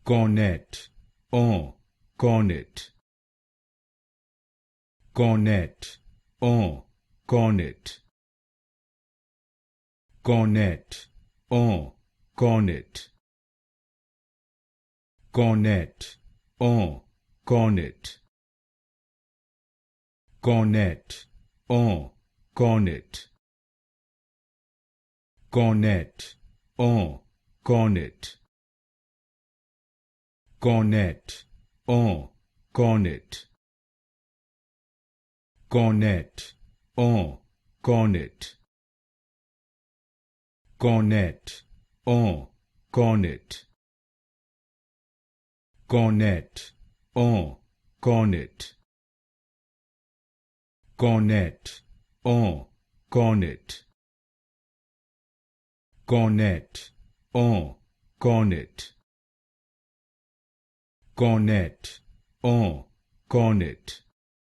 Cornet, Cornet. Cornet, Cornet. Cornet, Cornet. Cornet, Cornet. Cornet, Cornet. Cornet, Cornet. Cornet, Cornet. Cornet, Cornet. Cornet, Cornet. Cornet, Cornet. Cornet, Cornet. Cornet, Cornet. Cornet, Cornet.